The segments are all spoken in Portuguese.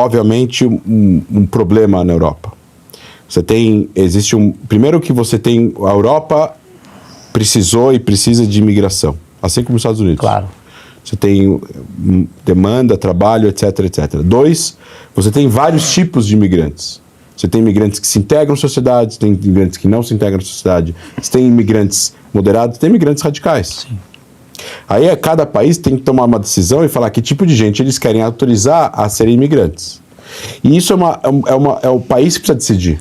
obviamente, um problema na Europa. Primeiro que você tem, a Europa precisou e precisa de imigração, assim como os Estados Unidos. Claro. Você tem demanda, trabalho, etc, etc. 2, você tem vários tipos de imigrantes. Você tem imigrantes que se integram na sociedade, tem imigrantes que não se integram na sociedade, você tem imigrantes moderados, tem imigrantes radicais. Sim. Aí cada país tem que tomar uma decisão e falar que tipo de gente eles querem autorizar a serem imigrantes. E isso é o país que precisa decidir.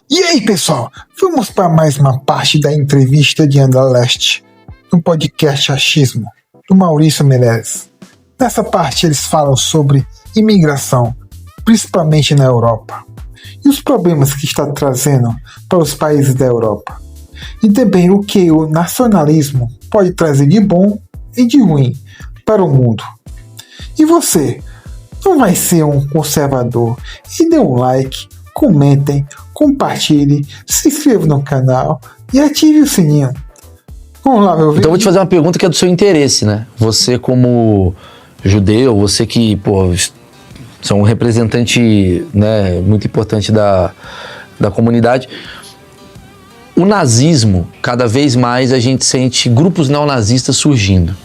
E aí, pessoal, vamos para mais uma parte da entrevista de André Leste, no podcast Achismo, do Maurício Meirelles. Nessa parte eles falam sobre imigração, principalmente na Europa, e os problemas que está trazendo para os países da Europa, e também o que o nacionalismo pode trazer de bom e de ruim para o mundo. E você, não vai ser um conservador? E dê um like, comentem, compartilhe, se inscreva no canal e ative o sininho. Vamos lá, meu vídeo. Então eu vou te fazer uma pergunta que é do seu interesse, né? Você como judeu, você que, é um representante, né, muito importante da comunidade. O nazismo, cada vez mais a gente sente grupos neonazistas surgindo.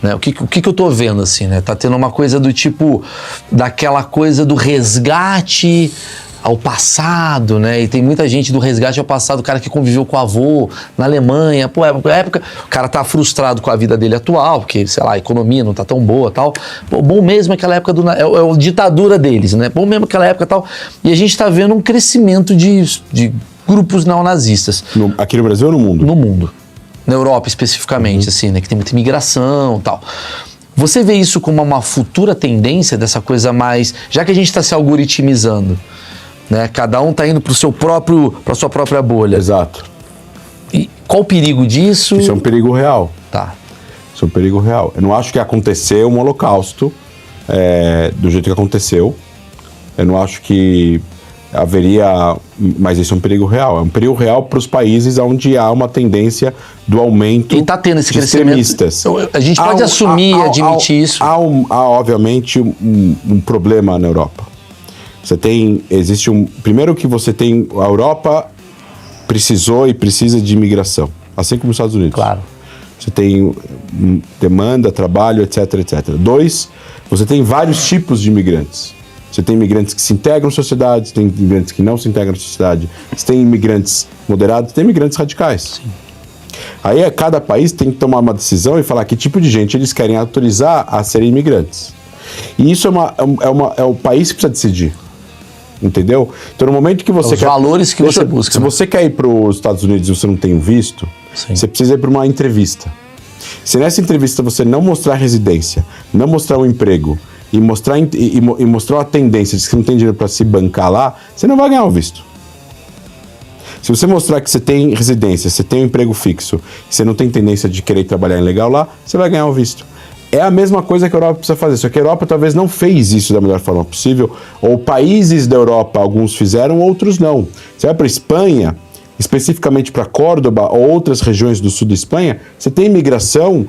Né? O que eu tô vendo, assim, né? Tá tendo uma coisa do tipo, daquela coisa do resgate ao passado, né? E tem muita gente do resgate ao passado, o cara que conviveu com o avô na Alemanha, época, o cara tá frustrado com a vida dele atual, porque, sei lá, a economia não tá tão boa, tal. Bom mesmo aquela época é a ditadura deles, né? Bom mesmo aquela época, tal. E a gente tá vendo um crescimento de grupos neonazistas. Aqui no Brasil ou no mundo? No mundo. Na Europa, especificamente, assim, né? Que tem muita imigração e tal. Você vê isso como uma futura tendência dessa coisa mais... Já que a gente está se algoritmizando, né? Cada um está indo para sua própria bolha. Exato. E qual o perigo disso? Isso é um perigo real. Tá. Isso é um perigo real. Eu não acho que aconteceu um holocausto do jeito que aconteceu. Eu não acho que haveria... Mas isso é um perigo real. É um perigo real para os países onde há uma tendência do aumento e tá tendo esse de crescimento. extremistas. A gente pode assumir e admitir isso. Há obviamente, um problema na Europa. Primeiro que você tem... A Europa precisou e precisa de imigração, assim como os Estados Unidos. Claro. Você tem demanda, trabalho, etc, etc. 2, você tem vários tipos de imigrantes. Você tem imigrantes que se integram na sociedade, tem imigrantes que não se integram na sociedade, você tem imigrantes moderados, tem imigrantes radicais. Sim. Aí cada país tem que tomar uma decisão e falar que tipo de gente eles querem autorizar a serem imigrantes. E isso é o país que precisa decidir. Entendeu? Então, no momento que você Os valores que você busca. Se você quer ir para os Estados Unidos e você não tem o visto, Sim. Você precisa ir para uma entrevista. Se nessa entrevista você não mostrar residência, não mostrar o emprego e mostrar a tendência de que você não tem dinheiro para se bancar lá, você não vai ganhar o visto. Se você mostrar que você tem residência, você tem um emprego fixo, você não tem tendência de querer trabalhar ilegal lá, você vai ganhar o visto. É a mesma coisa que a Europa precisa fazer, só que a Europa talvez não fez isso da melhor forma possível, ou países da Europa, alguns fizeram, outros não. Você vai para a Espanha, especificamente para Córdoba ou outras regiões do sul da Espanha, você tem imigração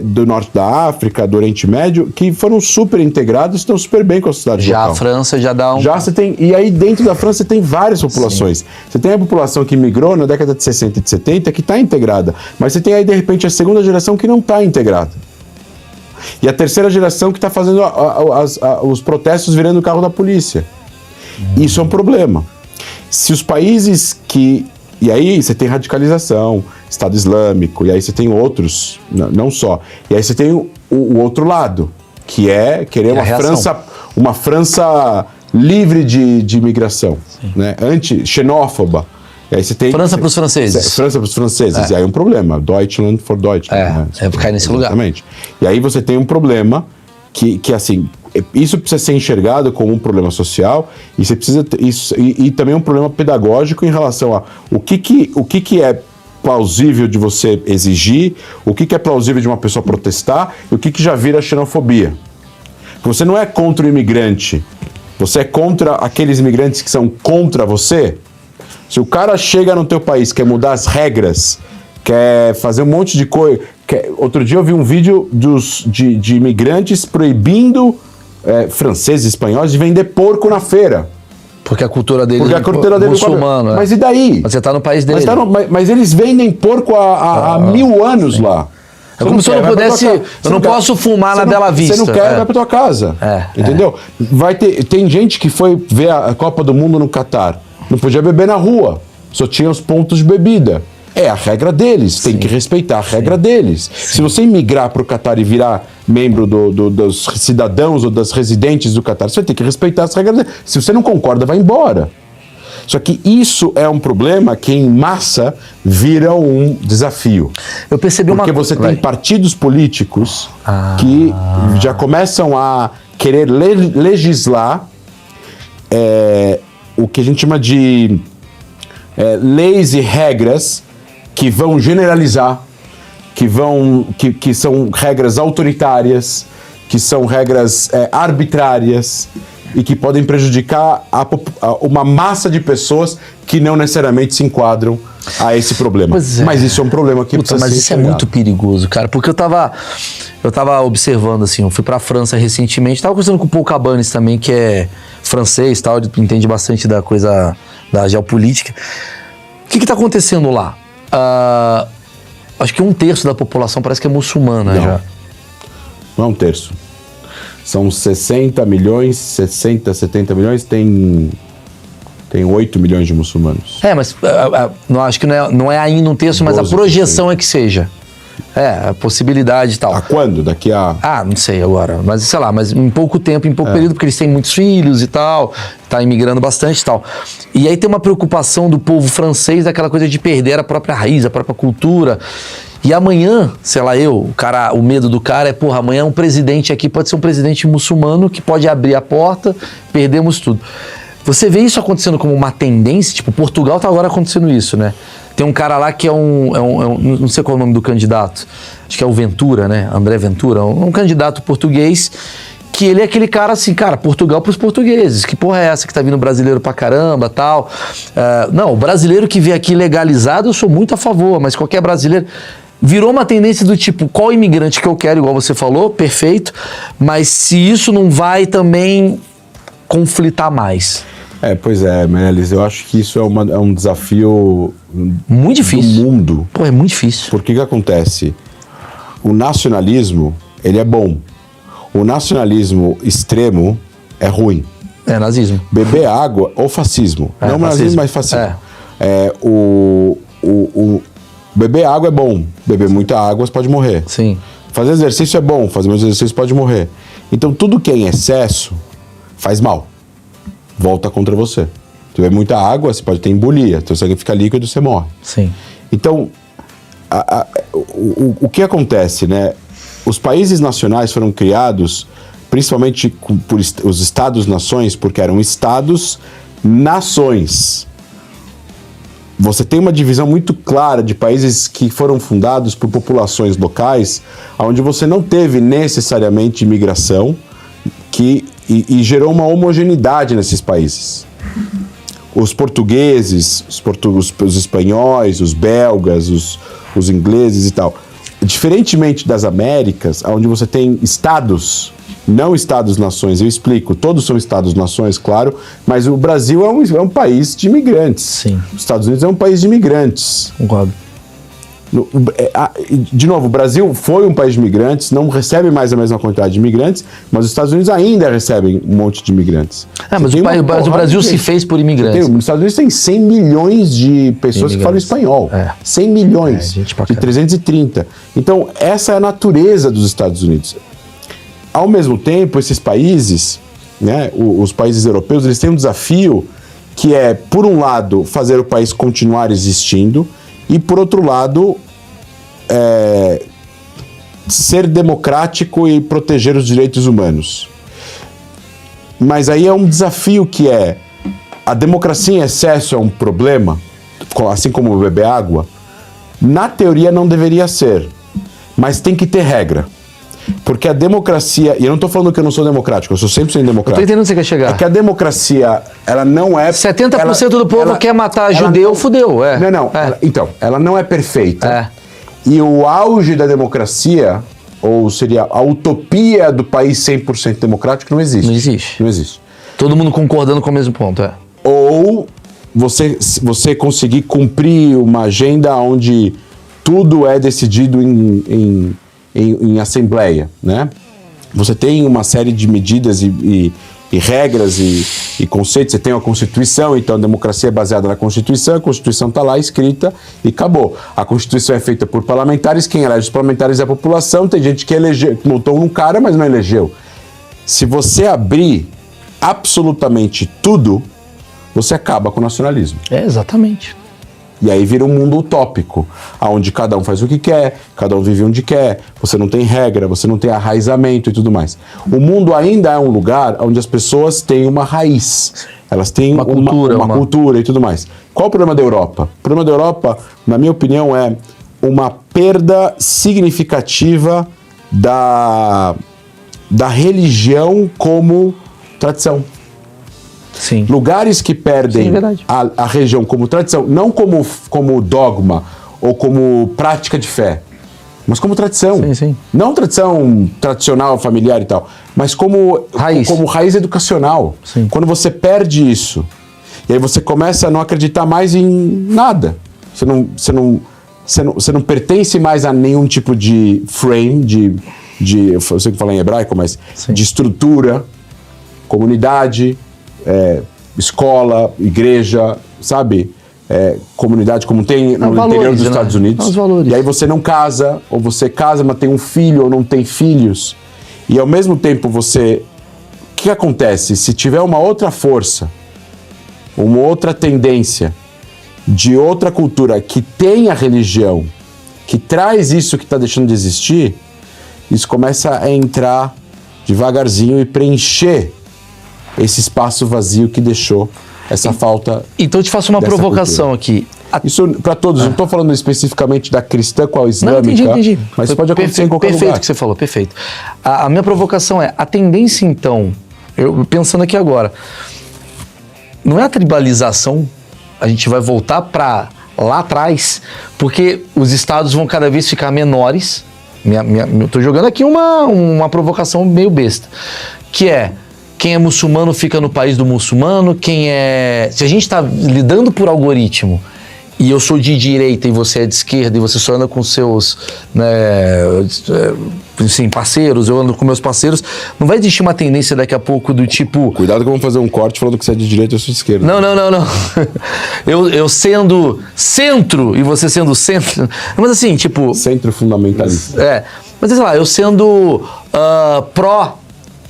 do norte da África, do Oriente Médio, que foram super integrados e estão super bem com a sociedade local. Já a França já dá um... Já você tem... E aí dentro da França você tem várias populações. Sim. Você tem a população que migrou na década de 60 e de 70 que está integrada, mas você tem aí de repente a segunda geração que não está integrada. E a terceira geração que está fazendo os protestos virando o carro da polícia. Isso é um problema. Se os países que... E aí você tem radicalização, Estado Islâmico, e aí você tem outros, não só. E aí você tem o outro lado, que é querer uma França livre de imigração, né? Anti-xenófoba. E aí você tem... França para os franceses. França para os franceses. E aí é um problema. Deutschland for Deutschland. Cai nesse lugar. Exatamente. E aí você tem um problema que assim... Isso precisa ser enxergado como um problema social e você precisa e também um problema pedagógico em relação a o que é plausível de você exigir, o que é plausível de uma pessoa protestar e o que já vira xenofobia. Você não é contra o imigrante, você é contra aqueles imigrantes que são contra você. Se o cara chega no teu país, quer mudar as regras, quer fazer um monte de coisa, Outro dia eu vi um vídeo de imigrantes proibindo franceses, espanhóis de vender porco na feira. Porque a cultura dele Porque a cultura dele muçulmana. Mas e daí? Mas você tá no país dele. Mas eles vendem porco há 1000 anos lá. É como se eu não pudesse. Eu não posso fumar na Bela Vista. Você não quer, vai pra tua casa. Entendeu? Tem gente que foi ver a Copa do Mundo no Catar. Não podia beber na rua. Só tinha os pontos de bebida. É a regra deles, tem que respeitar a regra deles. Se você imigrar para o Catar e virar membro dos cidadãos ou das residentes do Catar, você vai ter que respeitar as regras deles. Se você não concorda, vai embora. Só que isso é um problema que em massa vira um desafio. Eu percebi Porque você tem partidos políticos que já começam a querer legislar o que a gente chama de leis e regras que vão generalizar, que são regras autoritárias, que são regras arbitrárias e que podem prejudicar uma massa de pessoas que não necessariamente se enquadram a esse problema. Mas isso é um problema que precisa ser Mas isso é muito perigoso, cara, porque eu tava observando, assim, eu fui pra França recentemente, tava conversando com o Paul Cabanes também, que é francês, tal, entende bastante da coisa da geopolítica. O que tá acontecendo lá? Acho que 1/3 da população parece que é muçulmana já. Não é 1/3. São 60 milhões, 70 milhões, tem 8 milhões de muçulmanos. Mas não, acho que não é ainda 1/3, mas a projeção é que seja. A possibilidade e tal. A quando? Daqui a... não sei agora. Mas, sei lá, mas em pouco tempo, em pouco período, porque eles têm muitos filhos e tal, tá imigrando bastante e tal. E aí tem uma preocupação do povo francês daquela coisa de perder a própria raiz, a própria cultura. E amanhã, sei lá, o medo do cara é, amanhã um presidente aqui pode ser um presidente muçulmano que pode abrir a porta, perdemos tudo. Você vê isso acontecendo como uma tendência? Tipo, Portugal tá agora acontecendo isso, né? Tem um cara lá que não sei qual é o nome do candidato, acho que é o Ventura, né? André Ventura, um candidato português, que ele é aquele cara assim, cara, Portugal pros portugueses, que porra é essa que tá vindo brasileiro pra caramba, tal. Não, o brasileiro que vê aqui legalizado, eu sou muito a favor, mas qualquer brasileiro... Virou uma tendência do tipo, qual imigrante que eu quero, igual você falou, perfeito, mas se isso não vai também conflitar mais. Pois é, Meirelles, eu acho que isso é um desafio muito difícil do mundo. É muito difícil. Porque que acontece? O nacionalismo, ele é bom. O nacionalismo extremo é ruim. É nazismo. Beber água ou fascismo. Não nazismo, mas fascismo. Beber água é bom. Beber muita água você pode morrer. Sim. Fazer exercício é bom. Fazer mais exercício pode morrer. Então tudo que é em excesso faz mal. Volta contra você. Se beber muita água, você pode ter embolia. Teu sangue fica líquido e você morre. Sim. Então, o que acontece, né? Os países nacionais foram criados principalmente por os Estados-nações, porque eram Estados-nações. Você tem uma divisão muito clara de países que foram fundados por populações locais, onde você não teve necessariamente imigração, e gerou uma homogeneidade nesses países. Os portugueses, os espanhóis, os belgas, os ingleses e tal. Diferentemente das Américas, onde você tem estados, não estados-nações, eu explico, todos são estados-nações, claro, mas o Brasil é um país de imigrantes. Sim. Os Estados Unidos é um país de imigrantes. Concordo. De novo, o Brasil foi um país de imigrantes, não recebe mais a mesma quantidade de imigrantes, mas os Estados Unidos ainda recebem um monte de imigrantes. Mas o Brasil se fez por imigrantes. Os Estados Unidos tem 100 milhões de pessoas que falam espanhol. 100 milhões, gente pra de caramba. 330. Então, essa é a natureza dos Estados Unidos. Ao mesmo tempo, esses países, né, os países europeus, eles têm um desafio que é, por um lado, fazer o país continuar existindo, e, por outro lado, ser democrático e proteger os direitos humanos. Mas aí é um desafio que a democracia em excesso é um problema, assim como beber água. Na teoria não deveria ser, mas tem que ter regra. Porque a democracia... E eu não estou falando que eu não sou democrático, eu sou 100% democrático. Estou entendendo onde você quer chegar. É que a democracia, ela não é... 70% do povo quer matar judeu, fudeu. Não. Então, ela não é perfeita. E o auge da democracia, ou seria a utopia do país 100% democrático, não existe. Não existe. Não existe. Todo mundo concordando com o mesmo ponto, é. Ou você conseguir cumprir uma agenda onde tudo é decidido em assembleia, né? Você tem uma série de medidas e regras e conceitos. Você tem a Constituição, então a democracia é baseada na Constituição, a Constituição está lá escrita e acabou. A Constituição é feita por parlamentares, quem elege os parlamentares é a população, tem gente que montou um cara, mas não elegeu. Se você abrir absolutamente tudo, você acaba com o nacionalismo. É, exatamente. E aí vira um mundo utópico, onde cada um faz o que quer, cada um vive onde quer, você não tem regra, você não tem arraizamento e tudo mais. O mundo ainda é um lugar onde as pessoas têm uma raiz, elas têm uma cultura e tudo mais. Qual o problema da Europa? O problema da Europa, na minha opinião, é uma perda significativa da religião como tradição. Sim. Lugares que perdem a religião como tradição, não como dogma ou como prática de fé, mas como tradição. Sim, sim. Não tradição tradicional, familiar e tal, mas como raiz educacional. Sim. Quando você perde isso, e aí você começa a não acreditar mais em nada. Você não pertence mais a nenhum tipo de frame, eu sei que falar em hebraico, mas sim, de estrutura, comunidade, escola, igreja, sabe? Comunidade como tem no interior dos Estados Unidos. Os valores. E aí você não casa, ou você casa, mas tem um filho ou não tem filhos. E ao mesmo tempo o que acontece? Se tiver uma outra força, uma outra tendência de outra cultura que tem a religião, que traz isso que está deixando de existir, isso começa a entrar devagarzinho e preencher esse espaço vazio que deixou essa falta. Então eu te faço uma provocação aqui. Isso para todos, não estou falando especificamente da cristã com a islâmica, entendi. mas pode acontecer em qualquer lugar. Perfeito o que você falou, perfeito. A minha provocação é, a tendência então, eu pensando aqui agora, não é a tribalização, a gente vai voltar para lá atrás, porque os estados vão cada vez ficar menores. Eu tô jogando aqui uma provocação meio besta, que é: quem é muçulmano fica no país do muçulmano, se a gente está lidando por algoritmo, e eu sou de direita e você é de esquerda, e você só anda com seus parceiros, eu ando com meus parceiros, não vai existir uma tendência daqui a pouco do tipo... Cuidado que vamos fazer um corte falando que você é de direita e eu sou de esquerda. Não. eu sendo centro e você sendo centro... Mas assim, tipo... Centro fundamentalista. Mas sei lá, eu sendo pró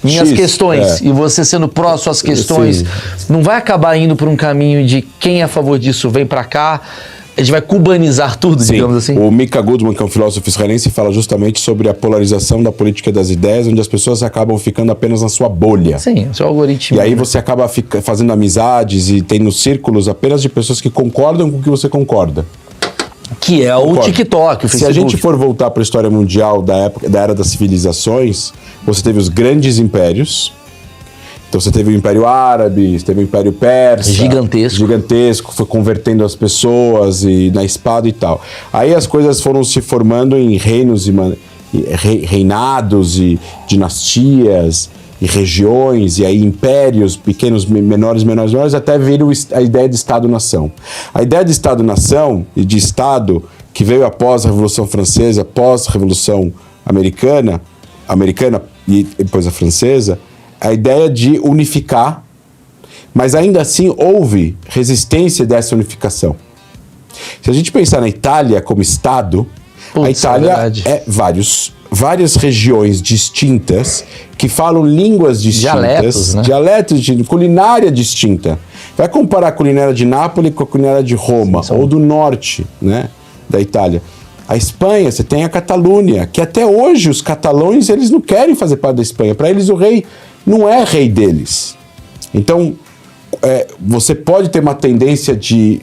minhas questões e você sendo pró suas questões, sim, não vai acabar indo por um caminho de quem é a favor disso vem pra cá, a gente vai cubanizar tudo, sim, digamos assim. O Mika Goodman, que é um filósofo israelense, fala justamente sobre a polarização da política das ideias, onde as pessoas acabam ficando apenas na sua bolha. Sim, o seu algoritmo. E aí você acaba fazendo amizades e tendo círculos apenas de pessoas que concordam com o que você concorda. Que é o TikTok, o Facebook. Se a gente for voltar para a história mundial da era das civilizações, você teve os grandes impérios. Então você teve o Império Árabe, você teve o Império Persa. Gigantesco, foi convertendo as pessoas e na espada e tal. Aí as coisas foram se formando em reinos reinados e dinastias e regiões, e aí impérios pequenos, menores, até vir a ideia de Estado-nação. A ideia de Estado-nação e de Estado, que veio após a Revolução Francesa, após a Revolução Americana e depois a Francesa, a ideia de unificar, mas ainda assim houve resistência dessa unificação. Se a gente pensar na Itália como Estado, a Itália é várias regiões distintas que falam línguas distintas, dialetos distintos, culinária distinta. Vai comparar a culinária de Nápoles com a culinária de Roma, ou do norte, né, da Itália. A Espanha, você tem a Catalunha, que até hoje os catalães eles não querem fazer parte da Espanha. Para eles o rei não é rei deles. Então, você pode ter uma tendência de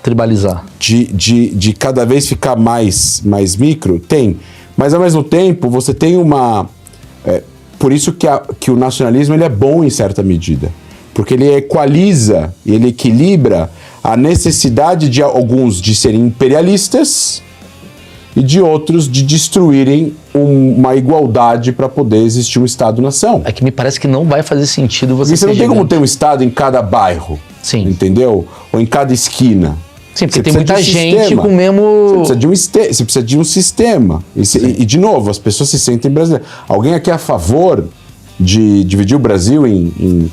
tribalizar, de cada vez ficar mais micro, tem. Mas ao mesmo tempo você tem por isso que o nacionalismo ele é bom em certa medida, porque ele equaliza e ele equilibra a necessidade de alguns de serem imperialistas e de outros de destruírem uma igualdade para poder existir um Estado-nação. É que me parece que não vai fazer sentido você E você ser não tem como gigante. ter um Estado em cada bairro, Sim. entendeu? Ou em cada esquina. Sim, porque Você tem precisa muita de um gente sistema. com o mesmo... Você precisa de um sistema. E, de novo, as pessoas se sentem brasileiras. Alguém aqui é a favor de dividir o Brasil em...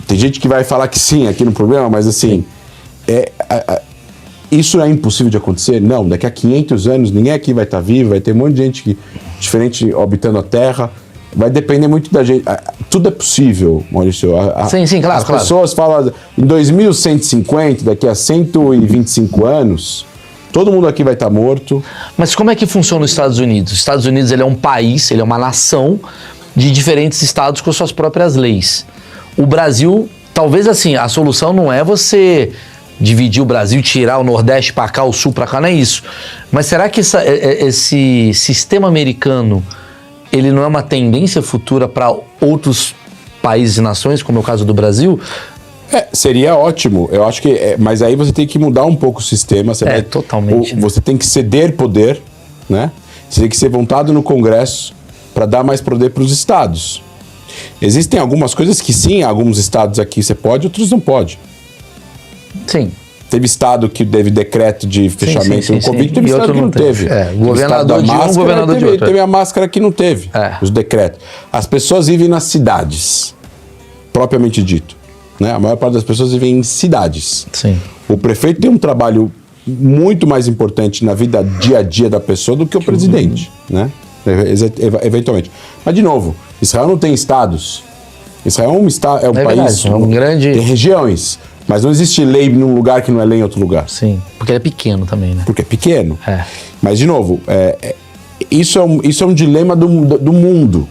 Tem gente que vai falar que sim aqui no programa, mas assim... Isso é impossível de acontecer? Não, daqui a 500 anos ninguém aqui vai estar vivo, vai ter um monte de gente diferente habitando a Terra, vai depender muito da gente. Tudo é possível, Maurício. Sim, claro. As pessoas falam, em 2150, daqui a 125 anos, todo mundo aqui vai estar morto. Mas como é que funciona os Estados Unidos? Os Estados Unidos ele é um país, ele é uma nação de diferentes estados com suas próprias leis. O Brasil, talvez assim, a solução não é você dividir o Brasil, tirar o Nordeste para cá, o Sul para cá, não é isso. Mas será que esse sistema americano, ele não é uma tendência futura para outros países e nações, como é o caso do Brasil? Seria ótimo. Eu acho que... mas aí você tem que mudar um pouco o sistema. Totalmente. Você tem que ceder poder, né? Você tem que ser montado no Congresso para dar mais poder para os estados. Existem algumas coisas que sim, alguns estados aqui você pode, outros não pode. Sim. Teve estado que teve decreto de fechamento do Covid, teve e estado outro que não teve. Governador de um, governador de outro. Teve a máscara que não teve, os decretos. As pessoas vivem nas cidades, propriamente dito. Né? A maior parte das pessoas vivem em cidades. Sim. O prefeito tem um trabalho muito mais importante na vida dia a dia da pessoa do que o presidente, né? Eventualmente. Mas, de novo, Israel não tem estados. Israel é um país... Verdade, é um grande... Tem regiões. Mas não existe lei num lugar que não é lei em outro lugar. Sim, porque ele é pequeno também, né? Porque é pequeno. Mas, de novo, isso é um dilema do mundo.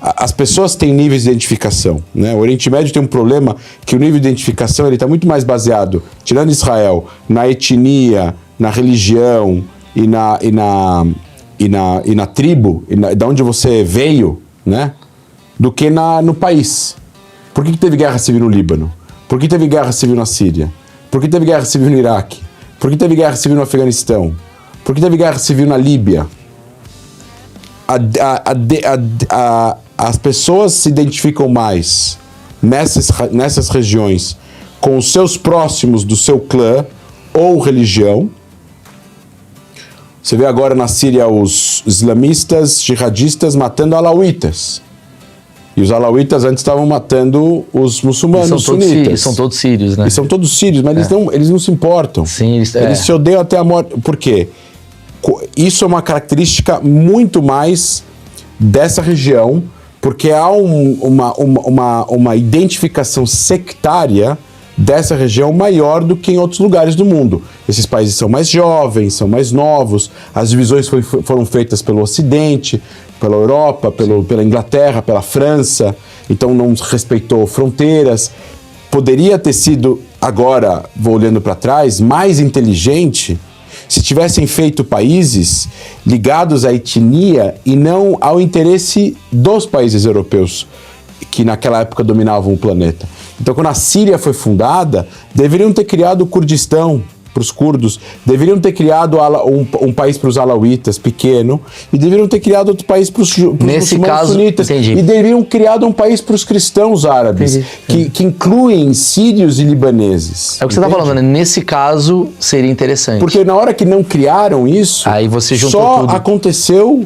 As pessoas têm níveis de identificação. Né? O Oriente Médio tem um problema que o nível de identificação está muito mais baseado, tirando Israel, na etnia, na religião e na tribo, de onde você veio, né? Do que no país. Por que teve guerra civil no Líbano? Por que teve guerra civil na Síria? Por que teve guerra civil no Iraque? Por que teve guerra civil no Afeganistão? Por que teve guerra civil na Líbia? As pessoas se identificam mais nessas regiões com os seus próximos do seu clã ou religião. Você vê agora na Síria os islamistas, jihadistas matando alauítas. E os alauítas antes estavam matando os muçulmanos sunitas. São todos sírios, né? E são todos sírios, mas eles não se importam. Sim, eles se odeiam até a morte. Por quê? Isso é uma característica muito mais dessa região, porque há uma identificação sectária dessa região maior do que em outros lugares do mundo. Esses países são mais jovens, são mais novos, as divisões foram feitas pelo Ocidente, pela Europa, pela Inglaterra, pela França, então não respeitou fronteiras. Poderia ter sido, agora, vou olhando para trás, mais inteligente se tivessem feito países ligados à etnia e não ao interesse dos países europeus que naquela época dominavam o planeta. Então, quando a Síria foi fundada, deveriam ter criado o Kurdistão para os curdos, deveriam ter criado um país para os alauítas, pequeno, e deveriam ter criado outro país para os muçulmanos sunitas. Entendi. E deveriam criado um país para os cristãos árabes, que incluem sírios e libaneses. É o que você está falando, né? Nesse caso, seria interessante. Porque na hora que não criaram isso, aí você juntou só tudo. Aconteceu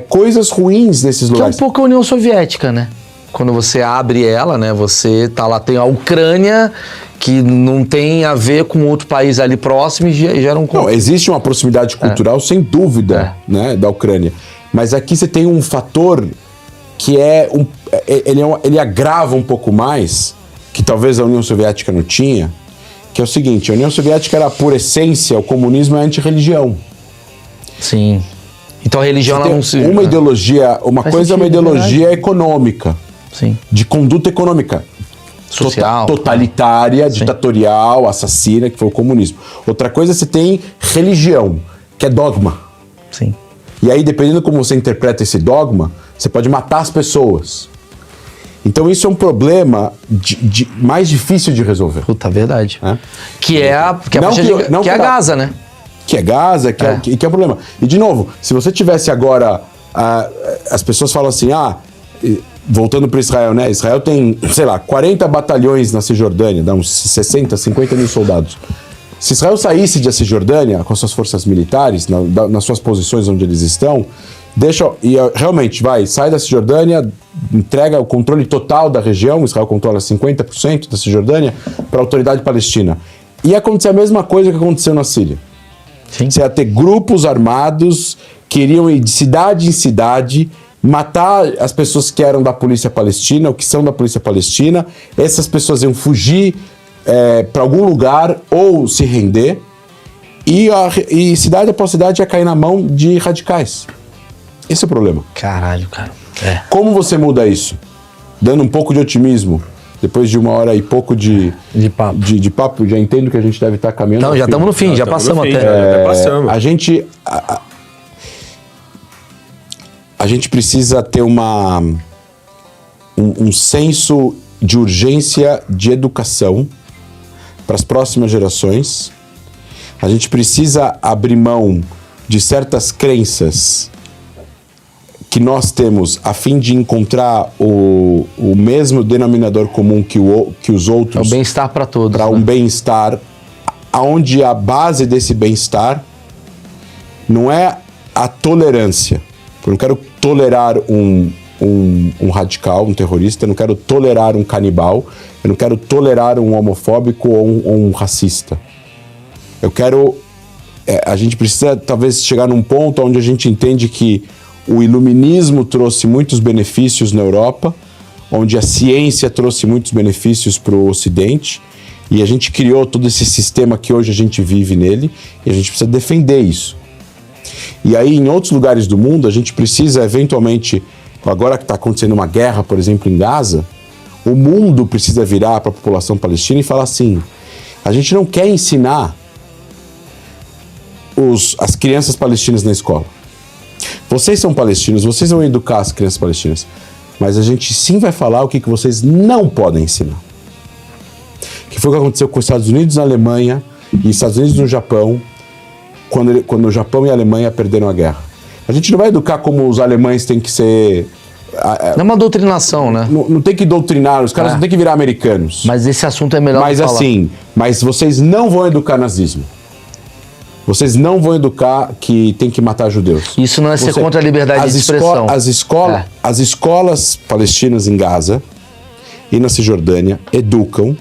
coisas ruins nesses lugares. Que é um pouco a União Soviética, né? Quando você abre ela, né? Você tá lá, tem a Ucrânia, que não tem a ver com outro país ali próximo e gera um... Não, existe uma proximidade cultural, sem dúvida, né, da Ucrânia. Mas aqui você tem um fator que ele agrava um pouco mais, que talvez a União Soviética não tinha, que é o seguinte: a União Soviética era, por essência, o comunismo é antirreligião. Sim. Então a religião ela não se... Uma ideologia, uma Faz coisa é uma sentido, ideologia econômica. Sim. De conduta econômica. Social. Totalitária, ditatorial, assassina, que foi o comunismo. Outra coisa, você tem religião, que é dogma. Sim. E aí, dependendo de como você interpreta esse dogma, você pode matar as pessoas. Então isso é um problema mais difícil de resolver. Puta, verdade. É? Que é a Gaza, né? que é Gaza, que é o problema. E, de novo, se você tivesse agora... as pessoas falam assim, voltando para Israel, né? Israel tem, sei lá, 40 batalhões na Cisjordânia, dá uns 60, 50 mil soldados. Se Israel saísse da Cisjordânia com suas forças militares, nas suas posições onde eles estão, realmente sai da Cisjordânia, entrega o controle total da região, Israel controla 50% da Cisjordânia, para a autoridade palestina. Ia acontecer a mesma coisa que aconteceu na Síria. Sim. Você ia ter grupos armados que iriam ir de cidade em cidade, matar as pessoas que eram da polícia palestina, ou que são da polícia palestina. Essas pessoas iam fugir para algum lugar ou se render, e cidade após cidade ia cair na mão de radicais. Esse é o problema. Caralho, cara. Como você muda isso? Dando um pouco de otimismo. Depois de 1 hora e pouco de papo, já entendo que a gente deve estar caminhando. Não, já estamos no fim, já passamos até. Já passamos. A gente precisa ter um senso de urgência de educação para as próximas gerações. A gente precisa abrir mão de certas crenças que nós temos a fim de encontrar o mesmo denominador comum que os outros. É o bem-estar para todos. Para um bem-estar, onde a base desse bem-estar não é a tolerância. Eu não quero tolerar um radical, um terrorista, eu não quero tolerar um canibal, eu não quero tolerar um homofóbico ou um racista. Eu quero... a gente precisa talvez chegar num ponto onde a gente entende que o iluminismo trouxe muitos benefícios na Europa, onde a ciência trouxe muitos benefícios para o Ocidente, e a gente criou todo esse sistema que hoje a gente vive nele, e a gente precisa defender isso. E aí, em outros lugares do mundo, a gente precisa, eventualmente, agora que está acontecendo uma guerra, por exemplo, em Gaza, o mundo precisa virar para a população palestina e falar assim, a gente não quer ensinar as crianças palestinas na escola. Vocês são palestinos, vocês vão educar as crianças palestinas, mas a gente sim vai falar o que vocês não podem ensinar. Que foi o que aconteceu com os Estados Unidos na Alemanha e Estados Unidos no Japão, quando o Japão e a Alemanha perderam a guerra. A gente não vai educar como os alemães têm que ser... Não é uma doutrinação, né? Não tem que doutrinar, os caras não tem que virar americanos. Mas esse assunto é melhor mas falar. Mas vocês não vão educar nazismo. Vocês não vão educar que tem que matar judeus. Isso não é ser contra a liberdade de expressão. As escolas palestinas em Gaza e na Cisjordânia educam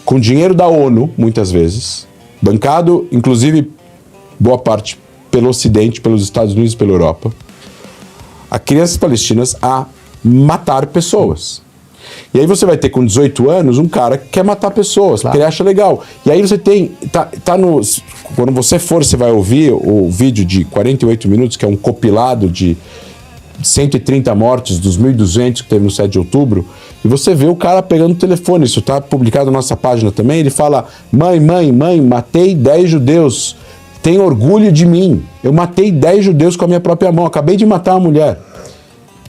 com dinheiro da ONU, muitas vezes, bancado, inclusive, boa parte pelo Ocidente, pelos Estados Unidos e pela Europa, a crianças palestinas a matar pessoas. E aí você vai ter com 18 anos um cara que quer matar pessoas, porque ele acha legal. E aí você tem... Quando você vai ouvir o vídeo de 48 minutos, que é um compilado de 130 mortes dos 1.200 que teve no 7 de outubro, e você vê o cara pegando o telefone. Isso está publicado na nossa página também. Ele fala, mãe, matei 10 judeus. Tem orgulho de mim. Eu matei 10 judeus com a minha própria mão. Acabei de matar uma mulher.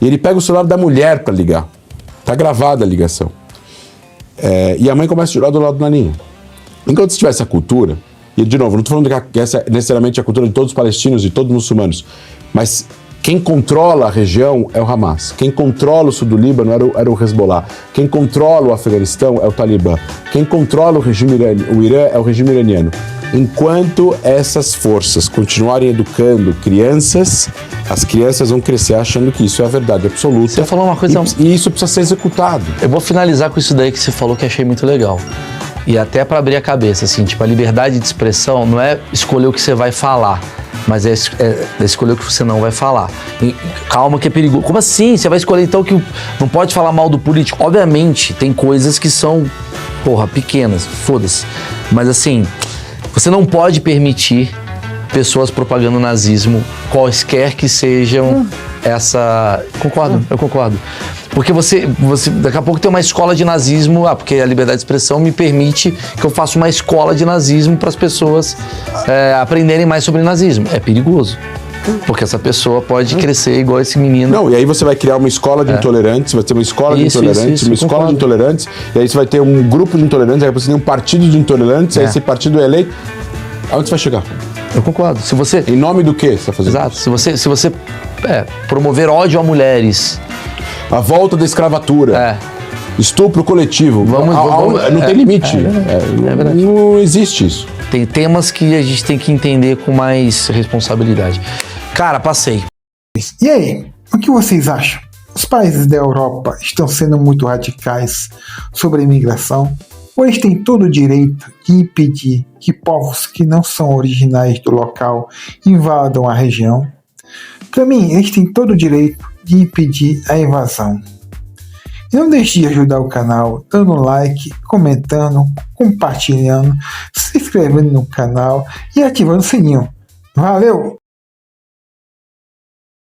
E ele pega o celular da mulher para ligar. Tá gravada a ligação. E a mãe começa a chorar do lado da linha. Enquanto você tiver essa cultura, e de novo, não estou falando que essa é necessariamente a cultura de todos os palestinos e todos os muçulmanos, mas quem controla a região é o Hamas. Quem controla o sul do Líbano era o Hezbollah. Quem controla o Afeganistão é o Talibã. Quem controla o Irã é o regime iraniano. Enquanto essas forças continuarem educando crianças, as crianças vão crescer achando que isso é a verdade absoluta. Você falou uma coisa... E isso precisa ser executado. Eu vou finalizar com isso daí que você falou, que achei muito legal. E até para abrir a cabeça, assim, tipo, a liberdade de expressão não é escolher o que você vai falar, mas é escolher o que você não vai falar. E, calma que é perigoso. Como assim? Você vai escolher então que não pode falar mal do político? Obviamente, tem coisas que são, pequenas, foda-se. Mas assim... Você não pode permitir pessoas propagando nazismo, quaisquer que sejam essa... Eu concordo. Porque você daqui a pouco tem uma escola de nazismo, porque a liberdade de expressão me permite que eu faça uma escola de nazismo para as pessoas aprenderem mais sobre nazismo. É perigoso. Porque essa pessoa pode crescer igual esse menino. Não, e aí você vai criar uma escola de intolerantes, vai ter uma escola de intolerantes, uma escola de intolerantes, e aí você vai ter um grupo de intolerantes, aí você tem um partido de intolerantes, aí esse partido é eleito. Aonde você vai chegar? Eu concordo. Se você... Em nome do quê você tá fazendo Exato. isso? Se você promover ódio a mulheres... A volta da escravatura. Estupro coletivo. Vamos- Não tem limite. É verdade. Não existe isso. Tem temas que a gente tem que entender com mais responsabilidade. Cara, passei. E aí, o que vocês acham? Os países da Europa estão sendo muito radicais sobre a imigração? Ou eles têm todo o direito de impedir que povos que não são originais do local invadam a região? Para mim, eles têm todo o direito de impedir a invasão. E não deixe de ajudar o canal dando like, comentando, compartilhando, se inscrevendo no canal e ativando o sininho. Valeu!